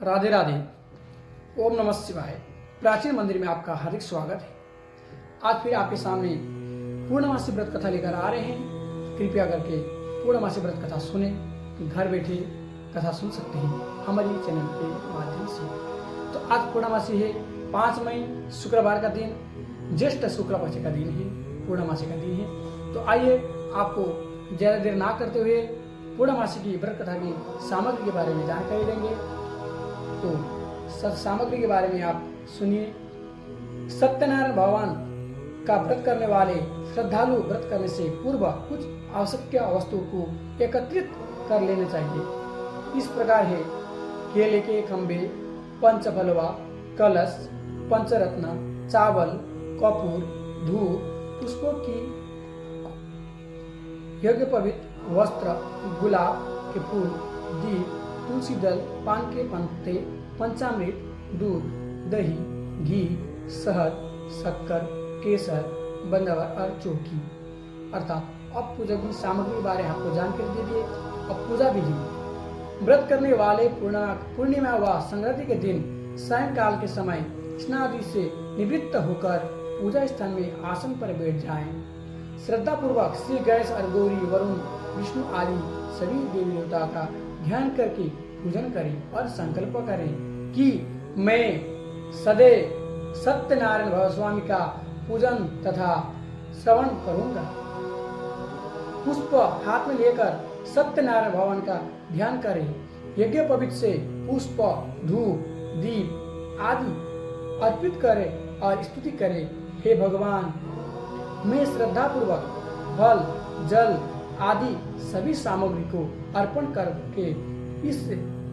राधे राधे। ओम नमः शिवाय। प्राचीन मंदिर में आपका हार्दिक स्वागत है। आज फिर आपके सामने पूर्णमासी व्रत कथा लेकर आ रहे हैं। कृपया करके पूर्णमासी व्रत कथा सुने, घर बैठे कथा सुन सकते हैं हमारी चैनल के माध्यम से। तो आज पूर्णमासी है 5 मई शुक्रवार का दिन, ज्येष्ठ शुक्ल पक्ष का दिन है, पूर्णमासी का दिन है। तो आइए आपको ज़्यादा देर ना करते हुए पूर्णमासी की व्रत कथा की सामग्री के बारे में जानकारी देंगे। तो सब सामग्री के बारे में आप सुनिए। सत्यनारायण भगवान का व्रत करने वाले श्रद्धालु व्रत करने से पूर्व कुछ आवश्यक वस्तुओं को एकत्रित कर लेना चाहिए। इस प्रकार है: केले के खंभे, पंचफलवा, कलश, पंचरत्न, चावल, कपूर, धूप, पुष्पों की यज्ञ पवित्र वस्त्र, गुलाब के फूल, दीप, तुलसी दल, पान के पत्ते, पंचामृत, दूध, दही, घी, शहद, शक्कर, केसर, बंदावर और चौकी। अर्थात अब पूजा की सामग्री के बारे में आपको जानकारी दे दिए। अब पूजा विधि: व्रत करने वाले पूर्णिमा व संक्रांति के दिन सायंकाल के समय स्नादि से निवृत्त होकर पूजा स्थान में आसन पर बैठ जाएं। श्रद्धा पूर्वक श्री गणेश और गौरी, वरुण, विष्णु आदि सभी देवी देवता का ध्यान करके पूजन करें और संकल्प करें कि मैं सदैव सत्यनारायण भगवान का पूजन तथा श्रवण करूंगा। पुष्प हाथ में लेकर सत्यनारायण भगवान का ध्यान करें। यज्ञ पवित्र से पुष्प, धूप, दीप आदि अर्पित करें और स्तुति करें। हे भगवान, मैं श्रद्धा पूर्वक फल, जल आदि सभी सामग्री को अर्पण करके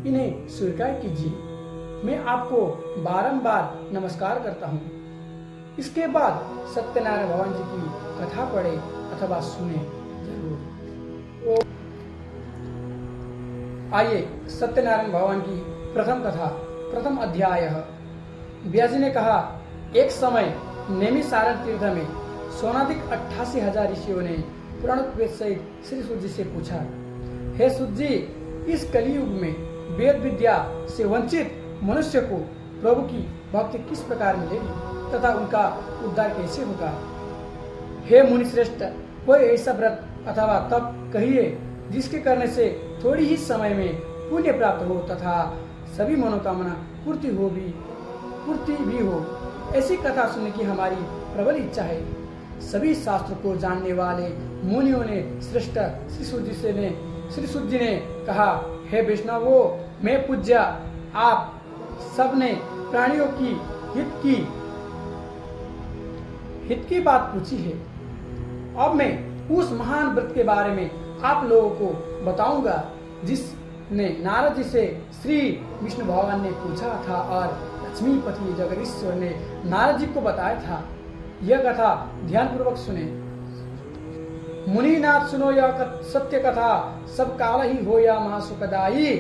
इन्हें स्वीकार कीजिए। मैं आपको बारंबार नमस्कार करता हूँ। इसके बाद सत्यनारायण भगवान जी की कथा पढ़े अथवा सुने जरूर। आइए सत्यनारायण भगवान की प्रथम कथा। प्रथम अध्याय। व्यास जी ने कहा, एक समय नैमिषारण्य तीर्थ में सोनाधिक 88,000 ऋषियों ने पुराण वेद सहित श्री सूत जी से पूछा, हे सूत जी, इस कलियुग में वेद विद्या से वंचित मनुष्य को प्रभु की भक्ति किस प्रकार मिलेगी तथा उनका उद्धार कैसे होगा? हे मुनिश्रेष्ठ, कोई ऐसा व्रत अथवा तप कहिए जिसके करने से थोड़ी ही समय में पुण्य प्राप्त हो तथा सभी मनोकामना पूर्ति भी हो। ऐसी कथा सुनने की हमारी प्रबल इच्छा है। सभी शास्त्र को जानने वाले मुनियों ने श्रेष्ठ श्री सूत जी ने कहा, हे वैष्णवों, मैं पूज्य आप सबने प्राणियों की हित की बात पूछी है। अब मैं उस महान व्रत के बारे में आप लोगों को बताऊंगा जिसने नारद जी से श्री विष्णु भगवान ने पूछा था और लक्ष्मीपति जगदीश्वर ने नारद जी को बताया था। यह कथा ध्यान पूर्वक सुने। मुनिनाथ सुनो यह सत्य कथा, सब काल ही हो या महासुखदायी।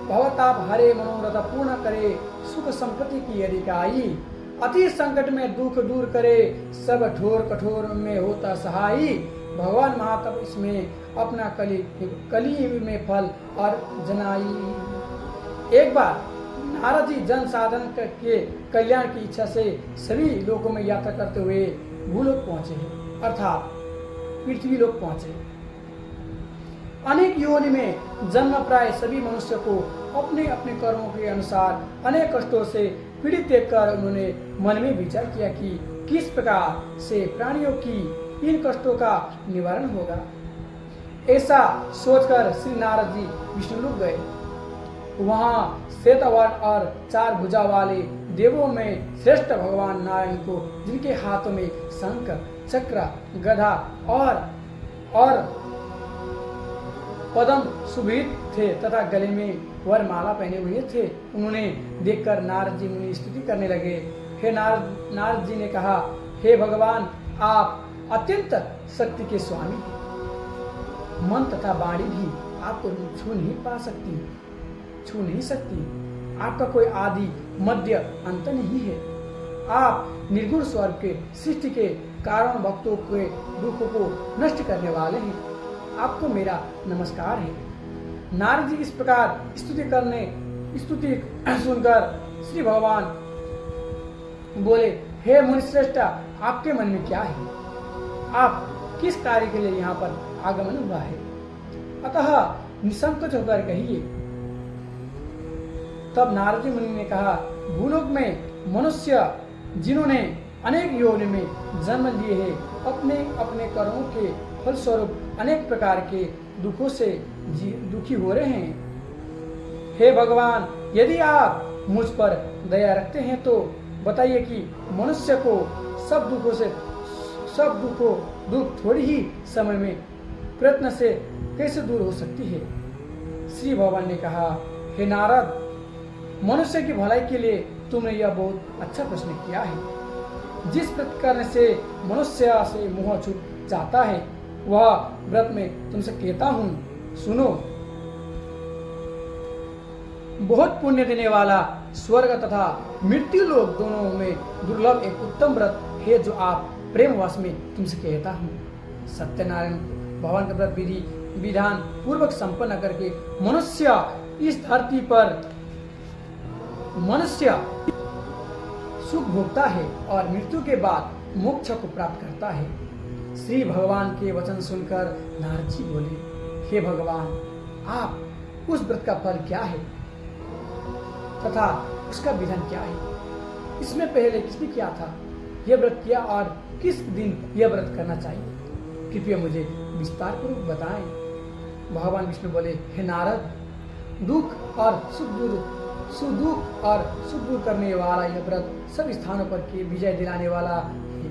भवताप हरे मनोरथ पूर्ण करे, सुख संपत्ति की अधिकाई। अति संकट में दुख दूर करे, सब ठोर कठोर में होता सहाई। भगवान महातप इसमें अपना कली में फल और जनाई। एक बार नारद जी जन साधन के कल्याण की इच्छा से सभी लोकों में यात्रा करते हुए भूलोक पहुंचे, अर्थात पृथ्वी लोक पहुंचे। अनेक योनि में जन्म प्राय सभी मनुष्य को अपने अपने कर्मों के अनुसार अनेक कष्टों से पीड़ित देखकर उन्होंने मन में विचार किया कि किस प्रकार से प्राणियों की इन कष्टों का निवारण होगा। ऐसा सोचकर श्री नारद जी विष्णुलोक गए। वहाँ श्वेतवर्ण और 4 भुजा वाले देवों में श्रेष्ठ भगवान नारायण को, जिनके हाथों में शंख, चक्र, गदा और पद्म सुभित थे तथा गले में वरमाला पहने हुए थे, उन्होंने देखकर नारद जी मुनि स्तुति करने लगे। हे नारद जी ने कहा, हे भगवान, आप अत्यंत शक्ति के स्वामी हैं। मन तथा वाणी भी आपको छू नहीं सकती। आपका कोई आदि मध्य अंत नहीं है। आप निर्गुण स्वरूप के सृष्टि के कारण भक्तों के दुखों को नष्ट करने वाले हैं। आपको मेरा नमस्कार है। नारद जी इस प्रकार स्तुति करने स्तुति सुनकर श्री भगवान बोले, हे मुनिश्रेष्ठ, आपके मन में क्या है? आप किस कार्य के लिए यहाँ पर आगमन हुआ है? अतः निसंकोच होकर कहिए। तब नारद मुनि ने कहा, भूलोक में मनुष्य जिन्होंने अनेक योनि में जन्म लिए हैं, अपने अपने कर्मों के फलस्वरूप अनेक प्रकार के दुखों से दुखी हो रहे हैं। हे भगवान, यदि आप मुझ पर दया रखते हैं तो बताइए कि मनुष्य को सब दुख थोड़ी ही समय में प्रयत्न से कैसे दूर हो सकती है? श्री भगवान ने कहा, हे नारद, मनुष्य की भलाई के लिए तुमने यह बहुत अच्छा प्रश्न किया है। जिस व्रत करने से मनुष्य से मोह छूट जाता है, वह व्रत में तुमसे कहता हूँ, सुनो। बहुत पुण्य देने वाला स्वर्ग तथा मृत्यु लोक दोनों में दुर्लभ एक उत्तम व्रत है जो आप प्रेम वश में तुमसे कहता हूँ। सत्यनारायण भगवान का व्रत विधि विधान पूर्वक संपन्न करके मनुष्य इस धरती पर सुख भोगता है और मृत्यु के बाद मोक्ष को प्राप्त करता है। श्री भगवान के वचन सुनकर नारद जी बोले, हे भगवान, आप उस व्रत का फल क्या है तथा उसका विधान क्या है? इसमें पहले किसने किया था यह व्रत किया और किस दिन यह व्रत करना चाहिए? कृपया मुझे विस्तार पूर्वक बताएं। भगवान विष्णु बोले, हे नारद, दुख और सुख दूर करने वाला यह व्रत सब स्थानों पर के विजय दिलाने वाला है।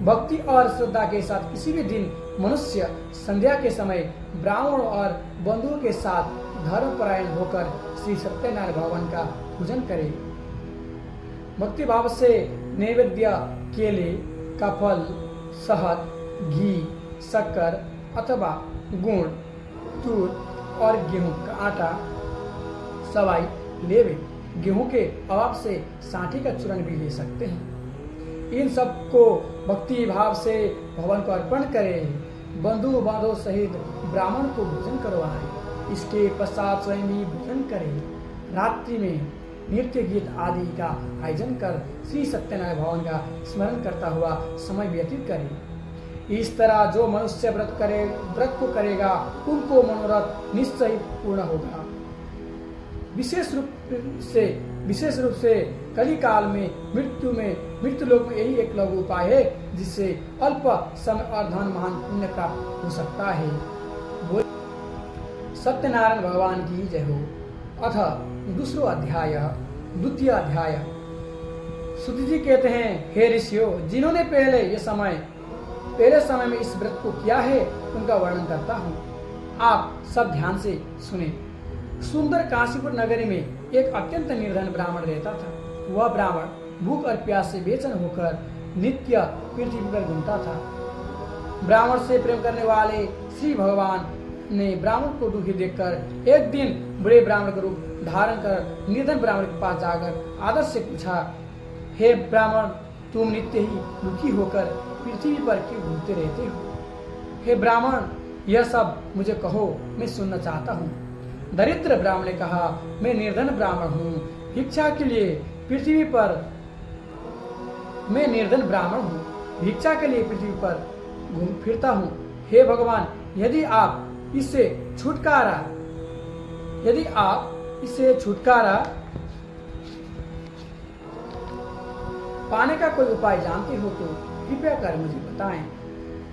भक्ति और श्रद्धा के साथ किसी भी दिन मनुष्य संध्या के समय ब्राह्मण और बंधुओं के साथ धर्मपरायण होकर श्री सत्यनारायण भगवान का पूजन करे। भक्ति भाव से नैवेद्य केले का फल, शहद, घी, शक्कर अथवा गुड़, तूर और गेहूं का आटा सवाई लेवे। गेहूं के अभाव से सांठी का चूर्ण भी ले सकते हैं। इन सब को भक्ति भाव से भगवान को अर्पण करें। बंधु बांधव सहित ब्राह्मण को भोजन करवाएं। इसके पश्चात स्वयं भी भोजन करें। रात्रि में नृत्य गीत आदि का आयोजन कर श्री सत्यनारायण भगवान का स्मरण करता हुआ समय व्यतीत करें। इस तरह जो मनुष्य व्रत को करेगा, उनको मनोरथ निश्चय पूर्ण होगा। विशेष रूप से कली काल में मृत्यु लोक में यही एक लघु उपाय है जिससे अल्प समय और धन महान पुण्य प्राप्त हो सकता है। सत्यनारायण भगवान की जय हो। अथ द्वितीय अध्याय। सुति जी कहते हैं, हे ऋषियों, जिन्होंने पहले समय में इस व्रत को किया है उनका वर्णन करता हूँ। आप सब ध्यान से सुने। सुंदर काशीपुर नगरी में एक अत्यंत निर्धन ब्राह्मण रहता था। वह ब्राह्मण भूख और प्यास से बेचैन होकर नित्य पृथ्वी पर घूमता था। ब्राह्मण से प्रेम करने वाले श्री भगवान ने ब्राह्मण को दुखी देखकर एक दिन बड़े ब्राह्मण का रूप धारण कर निर्धन ब्राह्मण के पास जाकर आदर से पूछा, हे ब्राह्मण, तुम नित्य ही दुखी होकर पृथ्वी पर क्यों घूमते रहते हो? हे ब्राह्मण, यह सब मुझे कहो, मैं सुनना चाहता हूँ। दरिद्र ब्राह्मण ने कहा, मैं निर्धन ब्राह्मण हूँ, भिक्षा के लिए पृथ्वी पर घूम फिरता हूँ। हे भगवान, यदि आप इससे छुटकारा पाने का कोई उपाय जानते हो तो कृपया कर मुझे बताएं।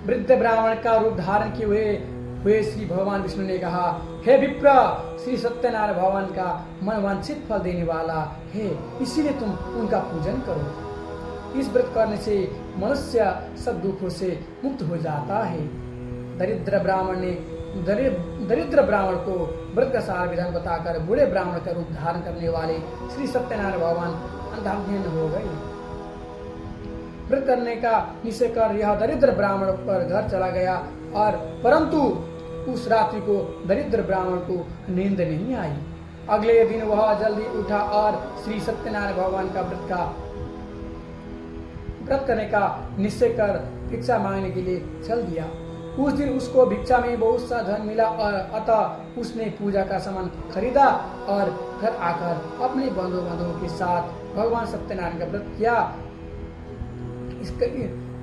वृद्ध ब्राह्मण का रूप धारण किए हुए श्री भगवान विष्णु ने कहा, हे विप्र, श्री सत्यनारायण भगवान का मनवांछित फल देने वाला है, इसीलिए तुम उनका पूजन करो। इस व्रत करने से मनुष्य सब दुखों से मुक्त हो जाता है। दरिद्र ब्राह्मण को व्रत का सारा विधान बताकर बूढ़े ब्राह्मण का रूप धारण करने वाले श्री सत्यनारायण भगवान अंधाधुंध हो गए। व्रत करने का निश्चय कर यह दरिद्र ब्राह्मण पर घर चला गया और परंतु उस रात्रि को दरिद्र ब्राह्मण को नींद नहीं आई। अगले दिन वह जल्दी उठा और श्री सत्यनारायण भगवान का व्रत करने का निश्चय कर भिक्षा मांगने के लिए चल दिया। उस दिन उसको भिक्षा में बहुत सा धन मिला और अतः उसने पूजा का सामान खरीदा और घर आकर अपने बंधु बांधवों के साथ भगवान सत्यनारायण का व्रत किया।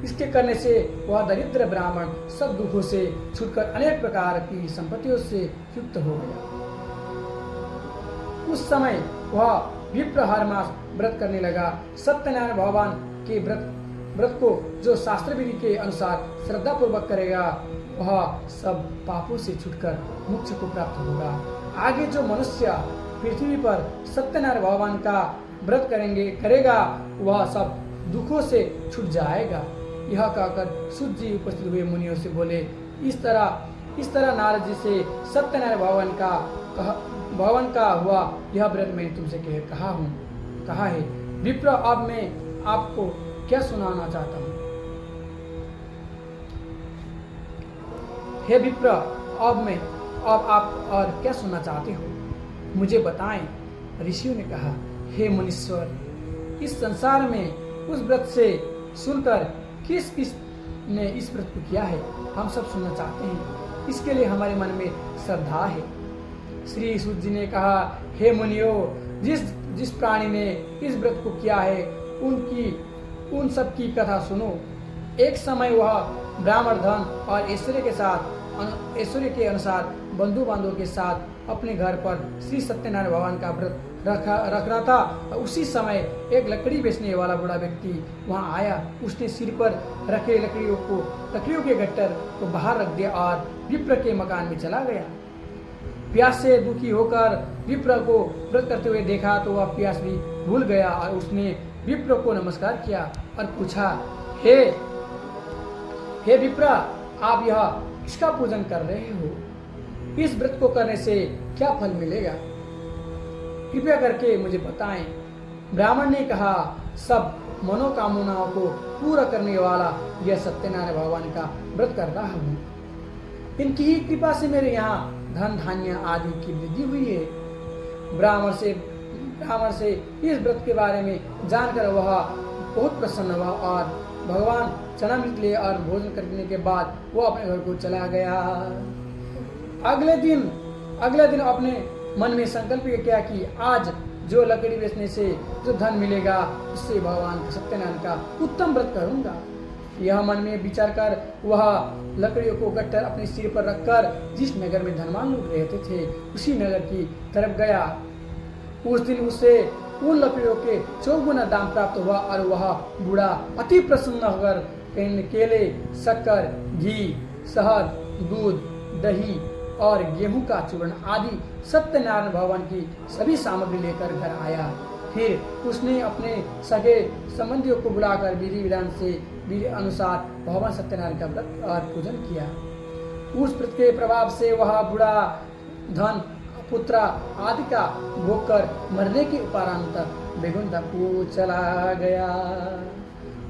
इसके करने से वह दरिद्र ब्राह्मण सब दुखों से छूटकर अनेक प्रकार की संपत्तियों से युक्त हो गया। उस समय वह विप्र हर मास व्रत करने लगा। सत्यनारायण भगवान के व्रत को जो शास्त्र विधि के अनुसार श्रद्धा पूर्वक करेगा वह सब पापों से छूटकर मोक्ष को प्राप्त होगा। आगे जो मनुष्य पृथ्वी पर सत्यनारायण भगवान का व्रत करेगा वह सब दुखों से छूट जाएगा। यह कहकर सूत जी उपस्थित हुए मुनियों से बोले, इस तरह नारद जी से सत्यनारायण भगवान का हुआ यह व्रत मैंने तुमसे कहा है। विप्र, अब मैं आपको क्या सुनाना चाहता हूँ। हे विप्र, अब आप और क्या सुनना चाहते हो, मुझे बताएं। ऋषियों ने कहा, हे मुनीश्वर, इस संसार में उस व्रत से सुनकर किस ने इस व्रत को किया है, हम सब सुनना चाहते हैं। इसके लिए हमारे मन में श्रद्धा है। श्री सूत जी ने कहा, हे मुनियो, जिस प्राणी ने इस व्रत को किया है उन सब की कथा सुनो। एक समय वह ब्राह्मण धन और ऐश्वर्य के अनुसार बंधु बांधवों के साथ अपने घर पर श्री सत्यनारायण भगवान का व्रत रख रहा था। उसी समय एक लकड़ी बेचने वाला बूढ़ा व्यक्ति वहां आया। उसने सिर पर रखे लकड़ियों के गट्टर को बाहर रख दिया और विप्र के मकान में चला गया। प्यास से दुखी होकर विप्र को व्रत करते हुए देखा तो वह प्यास भी भूल गया और उसने विप्र को नमस्कार किया और पूछा, हे विप्र, आप यह इसका पूजन कर रहे हो, इस व्रत को करने से क्या फल मिलेगा, कृपया करके मुझे बताएं। ब्राह्मण ने कहा, सब मनोकामनाओं को पूरा करने वाला यह सत्यनारायण भगवान का व्रत कर रहा हूँ। इनकी ही कृपा से मेरे यहाँ धन धान्य आदि की वृद्धि हुई है। ब्राह्मण से इस व्रत के बारे में जानकर वह बहुत प्रसन्न हुआ और भगवान चरणामृत ले और भोजन करने के बाद वो अपने घर को चला गया। अगले दिन अपने मन में संकल्प किया कि आज जो लकड़ी बेचने से जो धन मिलेगा उससे भगवान सत्यनारायण का उत्तम व्रत करूंगा। यह मन में विचार कर वह लकड़ियों को गट्टर अपने सिर पर रखकर जिस नगर में धनवान लोग रहते थे उसी नगर की तरफ गया। उस दिन उसे उन लकड़ियों के 4 गुना दाम प्राप्त हुआ और वह बूढ़ा अति प्रसन्न होकर केले, शक्कर, घी, शहद, दूध, दही और गेहूं का चूर्ण आदि सत्यनारायण भगवान की सभी सामग्री लेकर घर आया। फिर उसने अपने सगे संबंधियों को बुलाकर विधि अनुसार भगवान सत्यनारायण का व्रत और पूजन किया। उस व्रत के प्रभाव से वह बूढ़ा धन, पुत्र आदि का भोग कर मरने के उपरांत वैकुंठ को चला गया।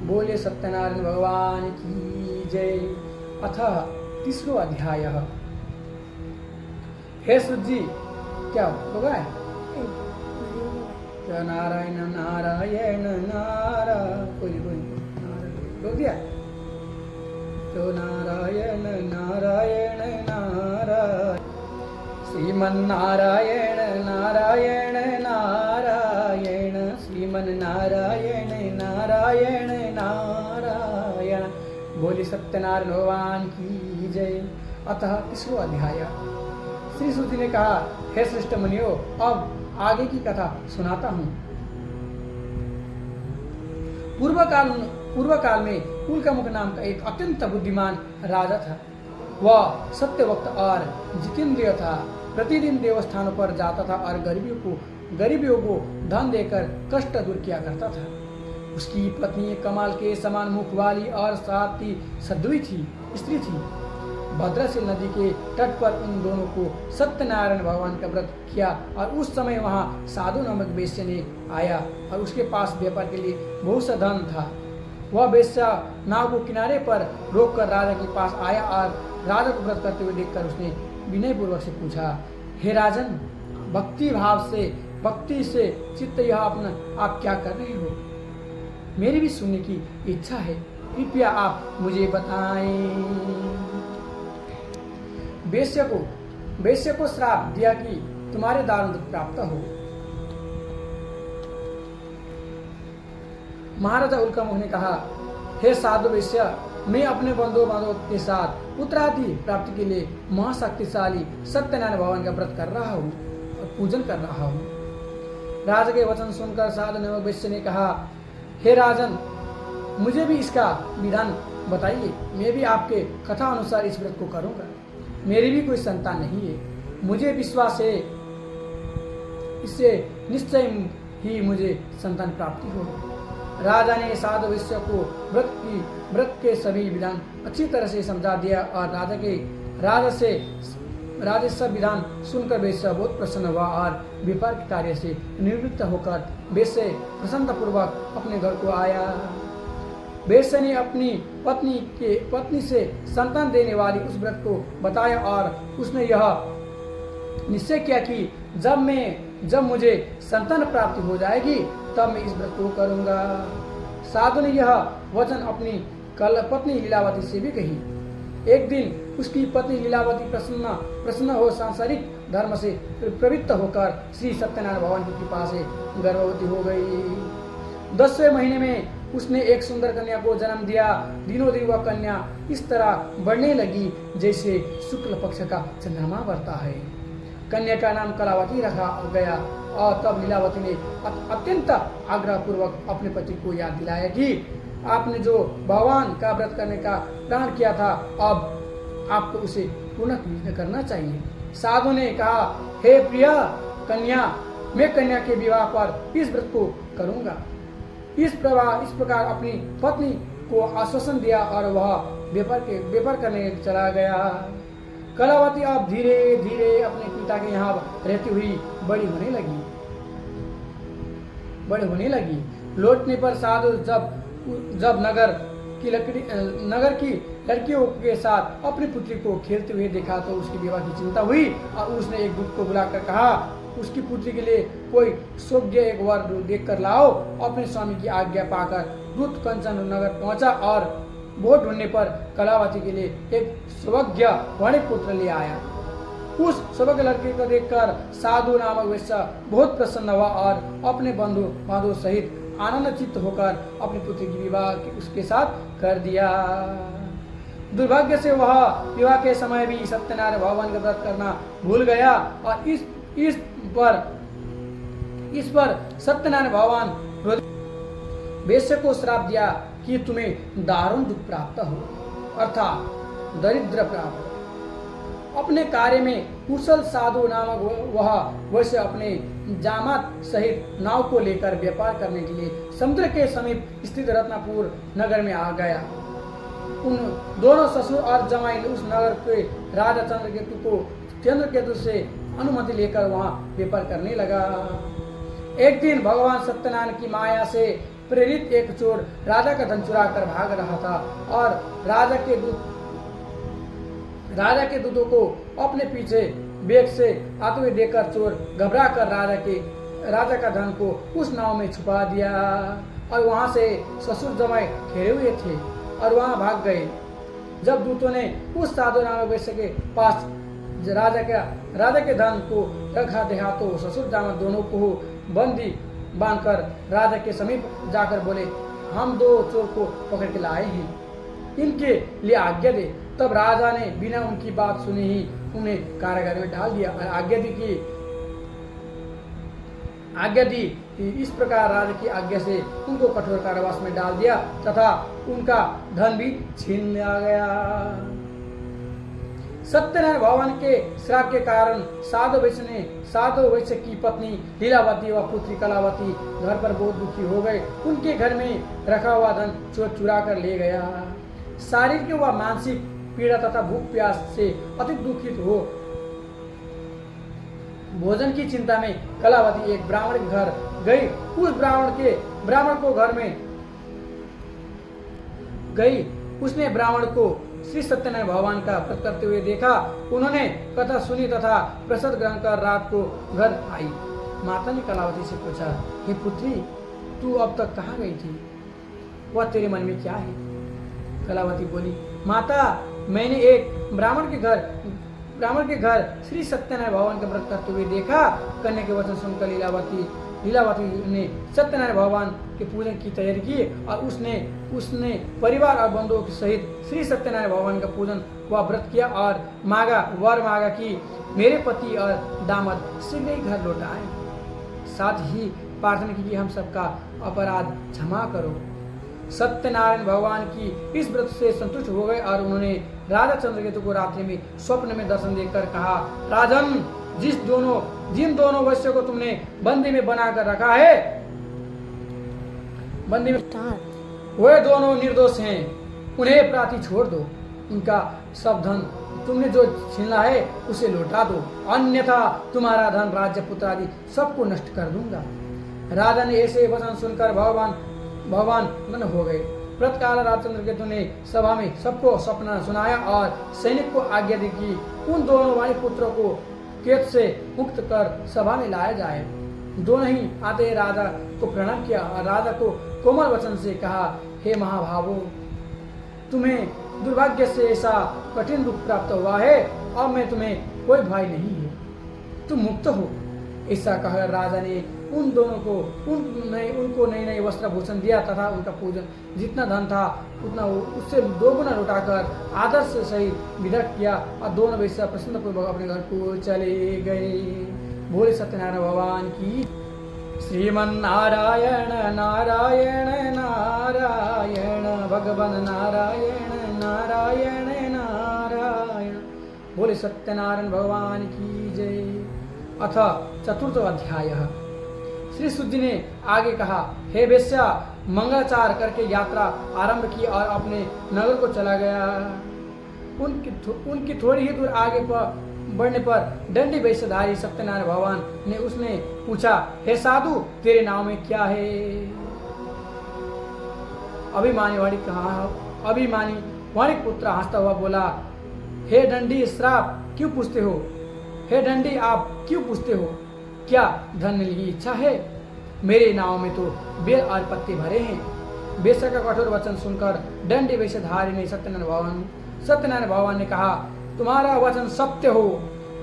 बोले सत्यनारायण भगवान की जय। अथ 3वां अध्याय। हे सूत जी, क्या होगा? नारायण नारायण नारायण कोई बोल दिया तो नारायण नारायण नारायण श्रीमन नारायण नारायण नारायण श्रीमन नारायण नारायण नारायण। बोले सत्यनारायण भगवान की जय। अतः 3वां अध्याय। श्री सूत जी ने कहा, हे श्रेष्ठ मुनियो, अब आगे की कथा सुनाता हूँ। पूर्व काल में कुलकामुक नाम का एक अत्यंत बुद्धिमान राजा था। वह सत्यवक्त और जितेंद्रिय था। प्रतिदिन देवस्थानों पर जाता था और गरीबियों को धन देकर कष्ट दूर किया करता था। उसकी पत्नी कमाल के समान मुख वाली और साथ ही सद्वी स्त्री थी। भद्राशिल नदी के तट पर उन दोनों को सत्यनारायण भगवान का व्रत किया और उस समय वहां साधु नामक वेश्या ने आया और उसके पास व्यापार के लिए बहुत सा धन था। वह वेश्या नाव को किनारे पर रोककर राजा के पास आया और राजा को व्रत करते हुए देखकर उसने विनय पूर्वक से पूछा, हे राजन, भक्ति से चित्त यह अपना आप क्या कर रहे हो? मेरी भी सुनने की इच्छा है, कृपया आप मुझे बताएं। वेश्य को श्राप दिया कि तुम्हारे दारुण दुख प्राप्त हो। महाराजा उल्कामुख ने कहा, हे साधु वेश्या, मैं अपने बंधु बांधवों के साथ उत्तराधि प्राप्ति के लिए महाशक्तिशाली सत्यनारायण भगवान का व्रत कर रहा हूँ और पूजन कर रहा हूँ। राजा के वचन सुनकर साधु नामक वेश्या ने कहा, हे राजन, मुझे भी इसका विधान बताइए, मैं भी आपके कथा अनुसार इस व्रत को करूँगा। मेरी भी कोई संतान नहीं है, मुझे विश्वास है इससे निश्चय ही मुझे संतान प्राप्ति होगी। राजा ने साधु वेश्या को व्रत के सभी विधान अच्छी तरह से समझा दिया और राजा सब विधान सुनकर वेश्या बहुत प्रसन्न हुआ और व्यापार के कार्य से निवृत्त होकर वेश्या प्रसन्नतापूर्वक अपने घर को आया। वेश्या ने अपनी पत्नी से संतान देने वाली उस व्रत को बताया और उसने यह निश्चय किया कि जब मुझे संतान प्राप्ति हो जाएगी तब मैं इस व्रत को करूंगा। साधु ने यह वचन अपनी पत्नी लीलावती से भी कही। एक दिन उसकी पत्नी लीलावती प्रसन्न हो सांसारिक धर्म से प्रवृत्त होकर श्री सत्यनारायण भगवान की कृपा से गर्भवती हो गई। 10वें महीने में उसने एक सुंदर कन्या को जन्म दिया। दिनों दिन वह कन्या इस तरह बढ़ने लगी जैसे शुक्ल पक्ष का चंद्रमा बढ़ता है। कन्या का नाम कलावती रखा गया और तब लीलावती ने अत्यंत आग्रह पूर्वक अपने पति को याद दिलाया कि आपने जो भगवान का व्रत करने का प्रण किया था, अब आपको उसे पूर्ण करना चाहिए। साधु ने कहा, हे प्रिय कन्या, मैं कन्या के विवाह पर इस व्रत को करूंगा। इस प्रकार अपनी पत्नी को आश्वासन दिया और वह व्यापार करने चला गया। कलावती अब धीरे धीरे अपने पिता के यहाँ रहती हुई बड़ी होने लगी। लौटने पर साधु जब नगर की लड़कियों के साथ अपनी पुत्री को खेलते हुए देखा तो उसकी विवाह की चिंता हुई और उसने एक दूत को बुलाकर कहा, उसकी पुत्री के लिए कोई योग्य एक वर देख कर लाओ। अपने स्वामी की आज्ञा पाकर दूत कंचन नगर पहुंचा और बहुत ढूंढने पर कलावती के लिए एक सौभाग्य वणिक पुत्र ले आया। उस सौभाग्य लड़के को देखकर साधु नामक वेश्या बहुत प्रसन्न हुआ और अपने बंधु बांधव सहित आनंदचित्त होकर अपनी पुत्री की विवाह उसके साथ कर दिया। दुर्भाग्य से वह विवाह के समय भी सत्यनारायण भगवान का व्रत करना भूल गया और इस पर सत्यनारायण भगवान वेश्या को श्राप दिया कि तुम्हें दारुण दुख प्राप्त हो, अर्थात दरिद्र प्राप्त हो। अपने कार्य में कुशल साधु नामक वह वैश्य अपने जामात सहित नाव को लेकर व्यापार करने के लिए समुद्र के समीप स्थित रत्नापुर नगर में आ गया। उन दोनों ससुर और जमाई ने उस नगर के राजा चंद्रकेतु से अनुमति लेकर वहां व्यापार करने लगा। एक दिन भगवान सत्यनारायण की माया से प्रेरित एक चोर राजा का धन चुरा कर भाग रहा था और राजा के दूतों को अपने पीछे बेग से आते हुए देखकर चोर घबरा कर राजा का धन को उस नाव में छुपा दिया और वहां से ससुर जमाई ठहरे हुए थे और वहां भाग गए। जब दूतों ने उस साधु नामक वेश्या के पास राजा के धन को रखा देखा तो ससुर जमाई दोनों को बंदी बांधकर राजा के समीप जाकर बोले, हम दो चोर को पकड़ के लाए हैं, इनके लिए आज्ञा दे। तब राजा ने बिना उनकी बात सुने ही उन्हें कारागार में डाल दिया और आज्ञा दी। इस प्रकार राजा की आज्ञा से उनको कठोर कारावास में डाल दिया तथा उनका धन भी छीन लिया गया। सत्यनारायण भगवान के श्राप के कारण साधु वैश्य की पत्नी लीलावती व पुत्री कलावती घर पर बहुत दुखी हो गए। उनके घर में रखा हुआ धन चोर चुरा कर ले गया। शारीरिक व मानसिक पीड़ा तथा भूख प्यास से अति दुखित हो भोजन की चिंता में कलावती एक ब्राह्मण के घर गई। उस ब्राह्मण को घर में गई। उसने ब्राह्मण को श्री सत्यनारायण भगवान का व्रत करते हुए देखा। उन्होंने कथा सुनी तथा प्रसाद ग्रहण कर रात को घर आई। माता ने कलावती से पूछा, हे पुत्री, तू अब तक कहाँ गई थी? वह तेरे मन में क्या है? कलावती बोली, माता, मैंने एक ब्राह्मण के घर ब्राह्मण के घर श्री सत्यनारायण भगवान का व्रत करते हुए देखा। कन्या के वचन सुनकर लीलावती ने सत्यनारायण भगवान के पूजन की तैयारी की और उसने परिवार और बंधुओं के सहित श्री सत्यनारायण भगवान का पूजन व व्रत किया और वर मांगा कि मेरे पति और दामाद शीघ्र ही घर लौट आए। साथ ही प्रार्थना की कि हम सबका अपराध क्षमा करो। सत्यनारायण भगवान की इस व्रत से संतुष्ट हो गए और उन्होंने राजा चंद्रकेतु को रात्रि में स्वप्न में दर्शन देकर कहा, राजन, जिन दोनों वैश्यों को तुमने बंदी में बनाकर रखा है, बंदी में वे दोनों निर्दोष हैं, उन्हें प्राति छोड़ दो। उनका सब धन तुमने जो छीना है उसे लौटा दो, अन्यथा तुम्हारा धन, राज्य, पुत्र आदि सबको नष्ट कर दूंगा। राजा ने ऐसे वचन सुनकर भगवान प्रसन्न हो गए। प्रतकाल राजा चंद्रकेतु ने सभा में सबको सपना सुनाया और सैनिक को आज्ञा दी कि उन दोनों वाणी पुत्रों को केत से मुक्त कर सभा में लाया जाए। दोनों ही आते राजा को प्रणाम किया और राजा को कोमल वचन से कहा, हे महाभावो, तुम्हें दुर्भाग्य से ऐसा कठिन दुख प्राप्त हुआ है, अब मैं तुम्हें कोई भय नहीं है, तुम मुक्त हो। ऐसा कहकर राजा ने उन दोनों को उनको नए वस्त्र भूषण दिया तथा उनका पूजन जितना धन था उतना उससे 2 गुना लौटाकर आदर से सही विदा किया और दोनों वैश्य प्रसन्न पूर्वक अपने घर को चले गए। बोले सत्यनारायण भगवान की। श्रीमन नारायण नारायण नारायण भगवान नारायण नारायण नारायण। बोले सत्यनारायण भगवान की जय। अथ चतुर्थ अध्याय। श्री सुत जी ने आगे कहा, हे वेश्या, मंगलाचार करके यात्रा आरंभ की और अपने नगर को चला गया। उनकी थोड़ी ही दूर आगे बढ़ने पर दंडी वेशधारी सत्यनारायण भगवान ने उसने पूछा, हे साधु, तेरे नाम में क्या है? अभिमानी वाणिक पुत्र हंसता हुआ बोला, हे दंडी, श्राप क्यों पूछते हो? हे दंडी, आप क्यों पूछते हो? क्या धन मिलने की इच्छा है? मेरे नाव में तो बेल और पत्ते भरे हैं। वेश्या का कठोर वचन सुनकर दंडी वेशधारी ने सत्यनारायण भगवान ने कहा, तुम्हारा वचन सत्य हो।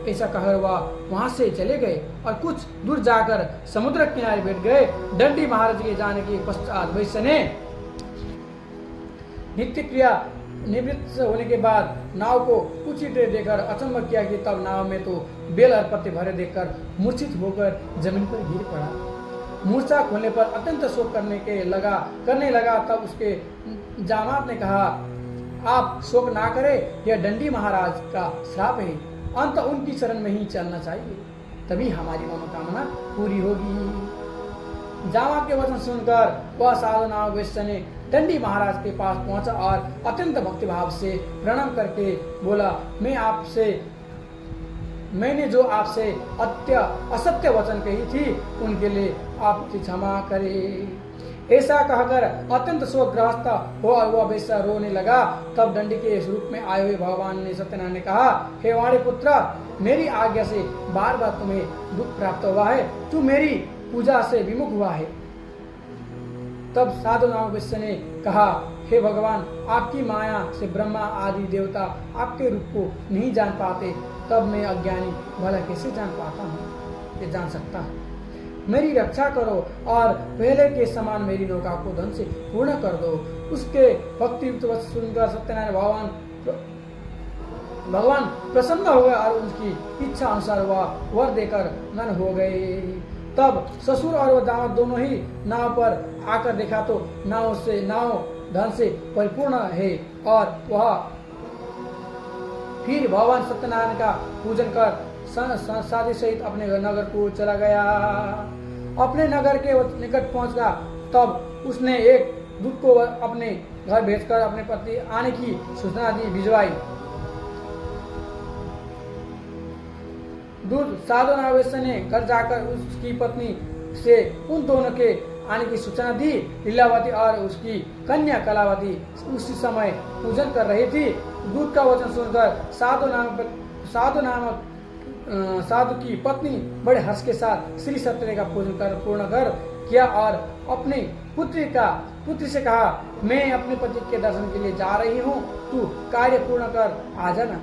ऐसा कहकर वह वहां से चले गए और कुछ दूर जाकर समुद्र किनारे बैठ गए। दंडी महाराज के जाने के पश्चात वैश्य ने नित्य क्रिया निवृत्त होने के बाद नाव को कुछ ही देर देखकर अचंभ किया कि तब नाव में तो बेल और पत्ते भरे देखकर मूर्छित होकर जमीन पर गिर पड़ा। मूर्छा खोलने पर अत्यंत शोक करने लगा। तब उसके जामात ने कहा, आप शोक ना करें, यह दंडी महाराज का श्राप है, अंत उनकी शरण में ही चलना चाहिए, तभी हमारी मनोकामना पूरी होगी। जामात के वचन सुनकर वह साधु नाव वेश्या ने दंडी महाराज के पास पहुंचा और अत्यंत भक्तिभाव से प्रणाम करके बोला, मैंने जो आपसे असत्य वचन कही थी उनके लिए आप क्षमा करें। ऐसा कहकर अत्यंत शोकग्रस्त हुआ वह वेश्या रोने लगा। तब दंडी के रूप में आए हुए भगवान ने सत्यनारायण ने कहा, हे वाणी पुत्र, मेरी आज्ञा से बार बार तुम्हें दुख प्राप्त हुआ है, तू मेरी पूजा से विमुख हुआ है। तब साधु नाम वेश्या ने कहा, हे भगवान, आपकी माया से ब्रह्मा आदि देवता आपके रूप को नहीं जान पाते, तब मैं अज्ञानी भला कैसे जान सकता हूँ। मेरी रक्षा करो और पहले के समान मेरी नौका को धन से पूर्ण कर दो। उसके भक्तियुक्त वचन सुनकर सत्यनारायण भगवान प्रसन्न हो गए और उसकी इच्छा अनुसार वह वर देकर नन हो गए। तब ससुर और वह दामाद दोनों ही नाव पर आकर देखा तो नाव धन से परिपूर्ण है और वह फिर भगवान सत्यनारायण का पूजन कर शादी सहित अपने नगर को चला गया। अपने नगर के निकट पहुंच गया। तब उसने एक दूत को अपने घर भेजकर अपने पति आने की सूचना भिजवाई। दूत साधु नावेश्य ने घर जाकर उसकी पत्नी से उन दोनों के आने की सूचना दी। लीलावती और उसकी कन्या कलावती उसी समय पूजन कर रही थी। दूत का वचन सुनकर साधु की पत्नी बड़े हर्ष के साथ श्री सत्यनारायण का पूजन कर पूर्ण कर किया और अपने पुत्री से कहा, मैं अपने पति के दर्शन के लिए जा रही हूँ, तू कार्य पूर्ण कर आ जाना।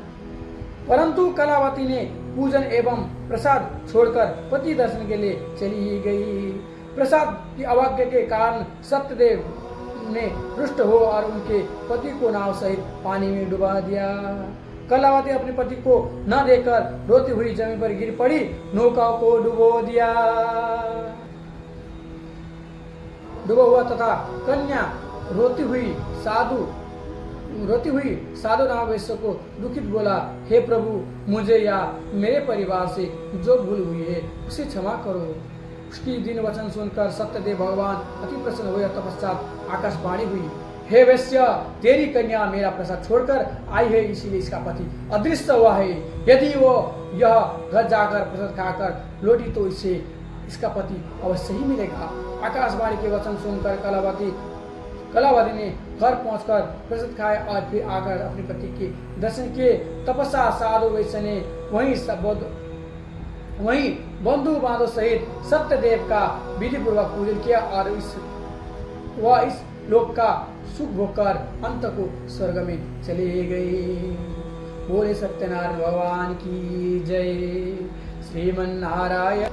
परंतु कलावती ने पूजन एवं प्रसाद छोड़कर पति दर्शन के लिए चली ही गई। प्रसाद की अवज्ञा के कारण सत्यदेव ने रुष्ट हो और उनके पति को नाव सहित पानी में डुबा दिया। कलावती अपने पति को न देखकर रोती हुई जमीन पर गिर पड़ी, नौका को डूबा हुआ तथा कन्या रोती हुई साधु नावेश्वर को दुखित बोला, हे प्रभु, मुझे या मेरे परिवार से जो भूल हुई है उसे क्षमा करो। उसकी दिन वचन सुनकर सत्यदेव भगवान अति प्रसन्न हुए। तपश्चात आकाशवाणी हुई, हे वैश्य, तेरी कन्या मेरा प्रसाद छोड़कर आई है, इसीलिए इसका पति अदृश्य हुआ है। यदि वो यह घर जाकर प्रसाद खाकर लौटी तो इसका पति अवश्य ही मिलेगा। आकाशवाणी के वचन सुनकर कलावती ने घर पहुंचकर प्रसाद खाया और फिर आकर अपने पति के दर्शन किए। तपस्या साधु वैश्य ने वहीं बंधु बांधव सहित सत्यदेव का विधि पूर्वक पूजन किया और वह इस लोक का सुख भोगकर अंत को स्वर्ग में चले गए। बोले सत्यनारायण भगवान की जय। श्रीमन्नारायण।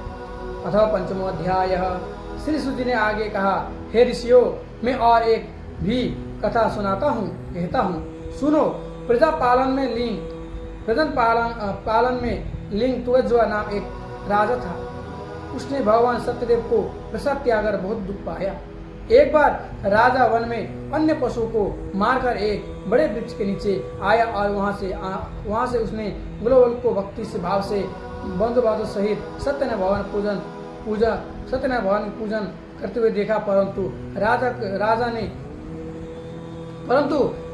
अथवा पंचमो अध्याय। श्री सुजी ने आगे कहा, हे ऋषियों, मैं और एक भी कथा सुनाता हूँ, कहता हूँ, सुनो। प्रजापालन में लिंग तुरज्वा नाम एक राजा था। उसने भगवान सत्यदेव को प्रसाद त्यागकर बहुत दुख पाया। एक बार राजा वन में अन्य पशु को मारकर एक बड़े वृक्ष के नीचे आया और वहां से उसने गुलवल को भक्ति से भाव से बंधु बांधव सहित सत्यनारायण भगवान पूजन करते हुए देखा। परंतु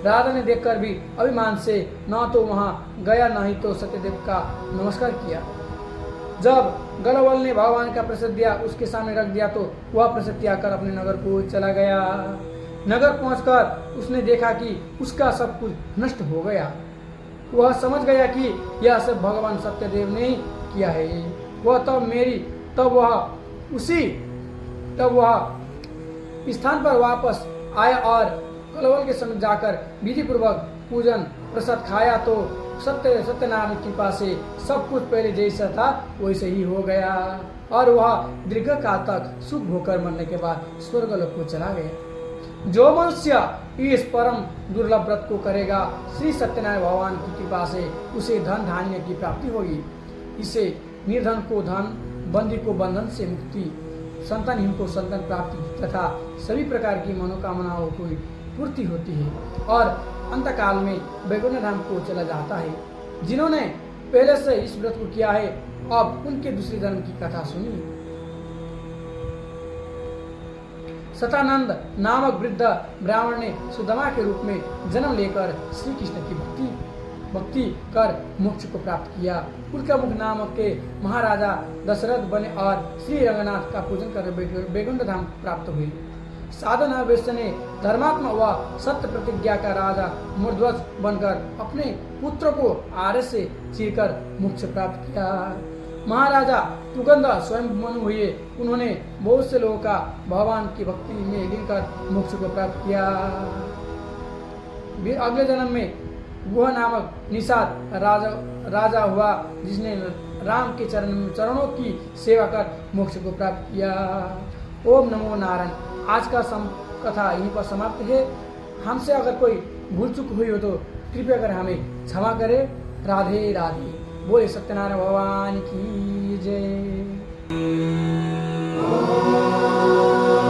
राजा ने देखकर भी अभिमान से न तो वहां गया न ही तो सत्यदेव का नमस्कार किया। जब गलवल ने भगवान का प्रसाद दिया, उसके सामने रख दिया, तो वह प्रसाद त्याग कर अपने नगर को चला गया। नगर पहुंचकर उसने देखा कि उसका सब कुछ नष्ट हो गया। वह समझ गया कि यह सब भगवान सत्यदेव ने ही किया है। तब वह स्थान पर वापस आया और कलवल के समीप जाकर विधि पूर्वक पूजन प्रसाद खाया तो सत्यनारायण की कृपा से सब कुछ पहले जैसा था वैसे ही हो गया और वह दीर्घ काल तक सुख भोकर मरने के बाद स्वर्गलोक को चला गया। जो मनुष्य इस परम दुर्लभ व्रत को करेगा, श्री सत्यनारायण भगवान की कृपा से उसे धन धान्य की प्राप्ति होगी। इससे निर्धन को धन, बंदी को बंधन से मुक्ति, संतानहीन को संतान प्राप्ति तथा सभी प्रकार की मनोकामनाओं की पूर्ति होती है और अंतकाल में वैकुंठ धाम को चला जाता है। जिन्होंने पहले से इस व्रत को किया है, अब उनके दूसरे जन्म की कथा सुनिए। सतानंद नामक वृद्ध ब्राह्मण ने सुदामा के रूप में जन्म लेकर श्री कृष्ण की भक्ति कर मोक्ष को प्राप्त किया। उनका मुख नामक के महाराजा दशरथ बने और श्री रंगनाथ का पूजन कर वैकुंठ धाम प्राप्त हुए। साधना वैश्य ने धर्मात्मा व सत्य प्रतिज्ञा का राजा मूर्ध्वज बनकर अपने पुत्र को आर्य से चीरकर मोक्ष प्राप्त किया। महाराजा तुगंद स्वयं मनु हुए। उन्होंने बहुत से लोगों का भगवान की भक्ति में लीन कर मोक्ष को प्राप्त किया। अगले जन्म में गुह नामक निषाद राजा हुआ, जिसने राम के चरणों की सेवा कर मोक्ष को प्राप्त किया। ओम नमो नारायण। आज का कथा यहीं पर समाप्त है। हमसे अगर कोई भूल चूक हुई हो तो कृपया कर हमें क्षमा करें। राधे राधे। बोले सत्यनारायण भगवान की जय।